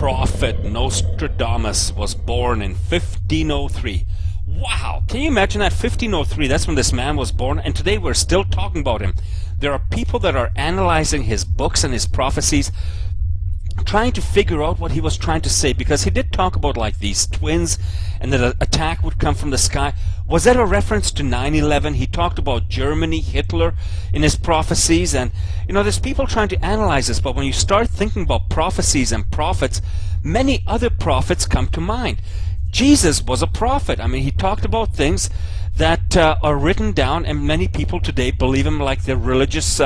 prophet Nostradamus was born in 1503. Wow! Can you imagine that? 1503, that's when this man was born, and today we're still talking about him. There are people that are analyzing his books and his prophecies, trying to figure out what he was trying to say, because he did talk about like these twins and that an attack would come from the sky. Was that a reference to 9/11? He talked about Germany, Hitler in his prophecies, and you know, there's people trying to analyze this, but when you start thinking about prophecies and prophets, many other prophets come to mind. Jesus was a prophet. I mean, he talked about things that are written down, and many people today believe him like they're religious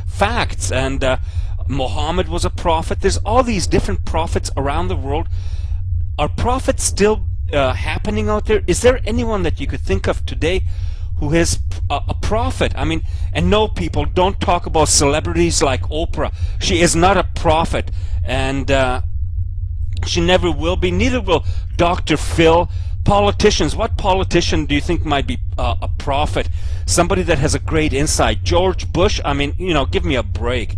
facts. And Muhammad was a prophet. There's all these different prophets around the world. Are prophets still happening out there? Is there anyone that you could think of today who is a prophet? I mean, and no, people, don't talk about celebrities like Oprah. She is not a prophet, and she never will be. Neither will Dr. Phil. Politicians, what politician do you think might be a prophet? Somebody that has a great insight. George Bush, I mean, you know, give me a break.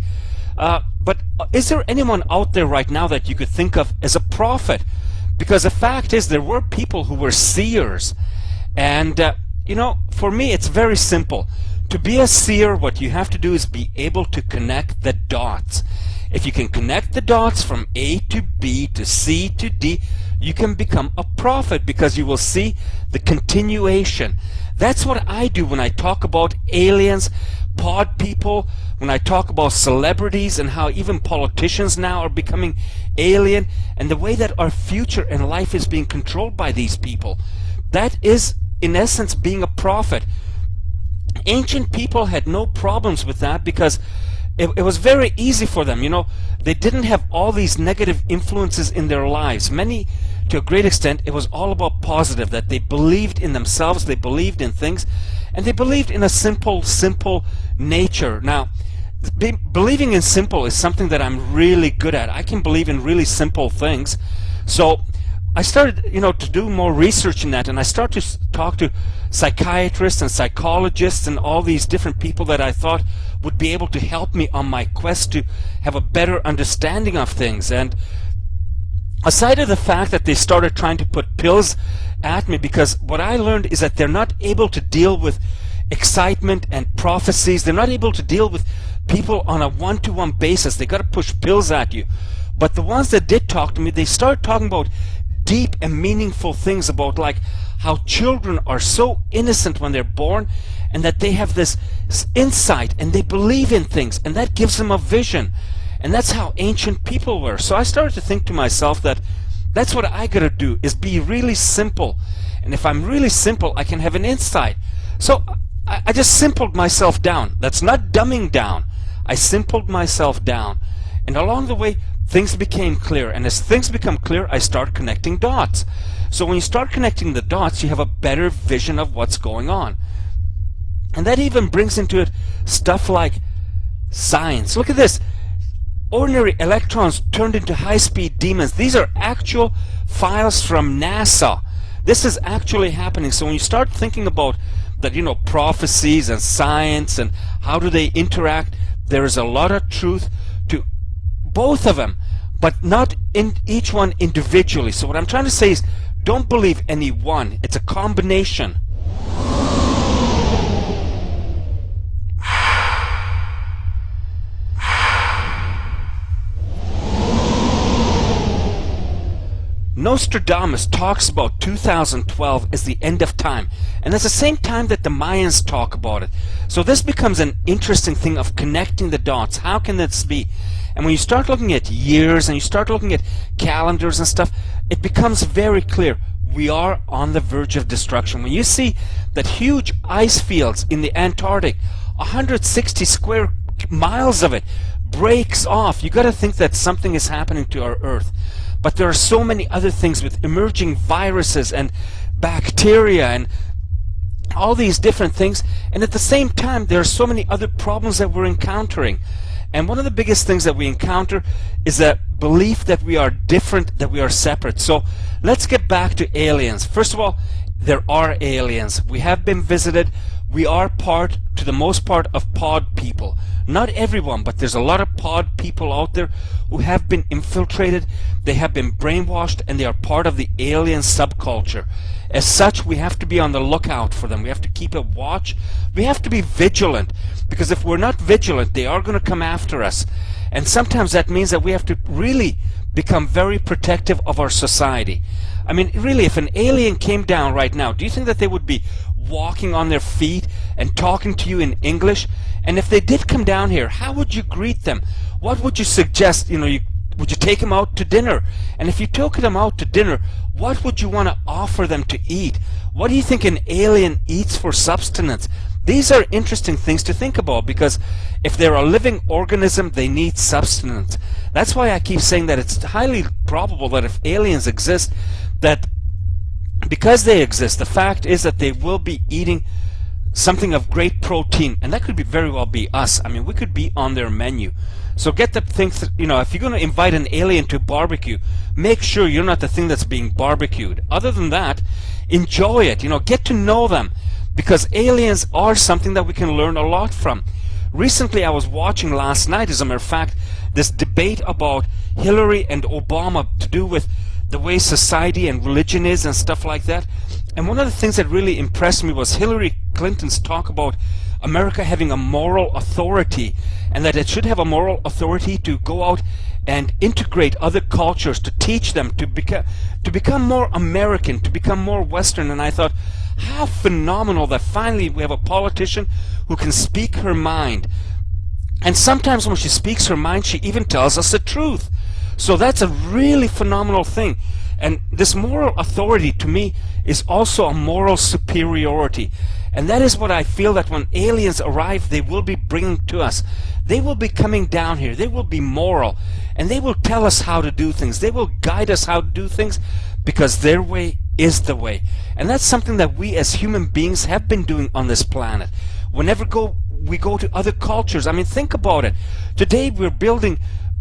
But is there anyone out there right now that you could think of as a prophet? Because the fact is, there were people who were seers. And, you know, for me, it's very simple. To be a seer, what you have to do is be able to connect the dots. If you can connect the dots from A to B to C to D, you can become a prophet, because you will see the continuation. That's what I do when I talk about aliens, pod people, when I talk about celebrities and how even politicians now are becoming alien, and the way that our future and life is being controlled by these people. That is, in essence, being a prophet. Ancient people had no problems with that, because it was very easy for them. You know, they didn't have all these negative influences in their lives. Many, to a great extent, it was all about positive, that they believed in themselves, they believed in things, and they believed in a simple nature. Now, believing in simple is something that I'm really good at. I can believe in really simple things. So I started, you know, to do more research in that, and I started to talk to psychiatrists and psychologists and all these different people that I thought would be able to help me on my quest to have a better understanding of things. And aside of the fact that they started trying to put pills at me, because what I learned is that they're not able to deal with excitement and prophecies. They're not able to deal with people on a one-to-one basis. They got to push pills at you. But the ones that did talk to me, they started talking about deep and meaningful things, about like how children are so innocent when they're born, and that they have this insight and they believe in things, and that gives them a vision. And that's how ancient people were. So I started to think to myself that that's what I gotta do, is be really simple. And if I'm really simple, I can have an insight. So I just simpled myself down. That's not dumbing down. I simpled myself down. And along the way, things became clear. And as things become clear, I start connecting dots. So when you start connecting the dots, you have a better vision of what's going on. And that even brings into it stuff like science. Look at this. Ordinary electrons turned into high-speed demons. These are actual files from NASA. This is actually happening. So when you start thinking about that, you know, prophecies and science and how do they interact, there is a lot of truth to both of them, but not in each one individually. So what I'm trying to say is, don't believe any one. It's a combination. Nostradamus talks about 2012 as the end of time, and that's the same time that the Mayans talk about it. So this becomes an interesting thing of connecting the dots. How can this be? And when you start looking at years and you start looking at calendars and stuff, it becomes very clear. We are on the verge of destruction. When you see that huge ice fields in the Antarctic, 160 square miles of it breaks off, you got to think that something is happening to our Earth. But there are so many other things with emerging viruses and bacteria and all these different things. And at the same time, there are so many other problems that we're encountering. And one of the biggest things that we encounter is that belief that we are different, that we are separate. So let's get back to aliens. First of all, there are aliens. We have been visited. we are part, to the most part, of pod people. Not everyone, but there's a lot of pod people out there who have been infiltrated, they have been brainwashed, and they are part of the alien subculture. As such, we have to be on the lookout for them. We have to keep a watch. We have to be vigilant, because if we're not vigilant, they are going to come after us. And sometimes that means that we have to really become very protective of our society. I mean, really, if an alien came down right now, do you think that they would be walking on their feet and talking to you in English? And if they did come down here, how would you greet them? What would you suggest? Would you take them out to dinner? And if you took them out to dinner, what would you want to offer them to eat? What do you think an alien eats for subsistence? These are interesting things to think about, because if they're a living organism, they need sustenance. That's why I keep saying that it's highly probable that if aliens exist, that because they exist, the fact is that they will be eating something of great protein, and that could be very well be us. I mean, we could be on their menu. So get the things that, if you're going to invite an alien to barbecue, make sure you're not the thing that's being barbecued. Other than that, enjoy it. Get to know them, because aliens are something that we can learn a lot from. Recently, I was watching last night, as a matter of fact, this debate about Hillary and Obama to do with the way society and religion is and stuff like that. And one of the things that really impressed me was Hillary Clinton's talk about America having a moral authority, and that it should have a moral authority to go out and integrate other cultures, to teach them to become more American, to become more Western. And I thought, how phenomenal that finally we have a politician who can speak her mind. And sometimes when she speaks her mind, she even tells us the truth. So that's a really phenomenal thing. And this moral authority, to me, is also a moral superiority. And that is what I feel that when aliens arrive, they will be bringing to us. They will be coming down here. They will be moral. And they will tell us how to do things. They will guide us how to do things, because their way is the way. And that's something that we as human beings have been doing on this planet. Whenever we go to other cultures, I mean, think about it. Today we're building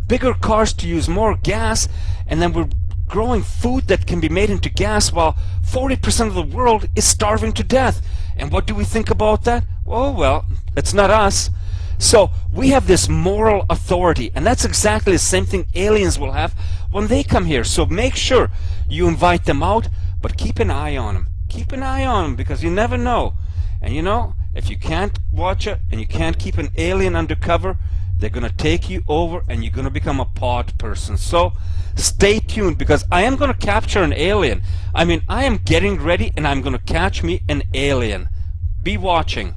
bigger cars to use more gas, and then we're growing food that can be made into gas, while 40% of the world is starving to death. And what do we think about that? Oh, well, it's not us. So we have this moral authority, and that's exactly the same thing aliens will have when they come here. So make sure you invite them out, but keep an eye on them. Keep an eye on them, because you never know. And if you can't watch it and you can't keep an alien undercover, they're going to take you over and you're going to become a pod person. So stay tuned, because I am going to capture an alien. I mean, I am getting ready and I'm going to catch me an alien. Be watching.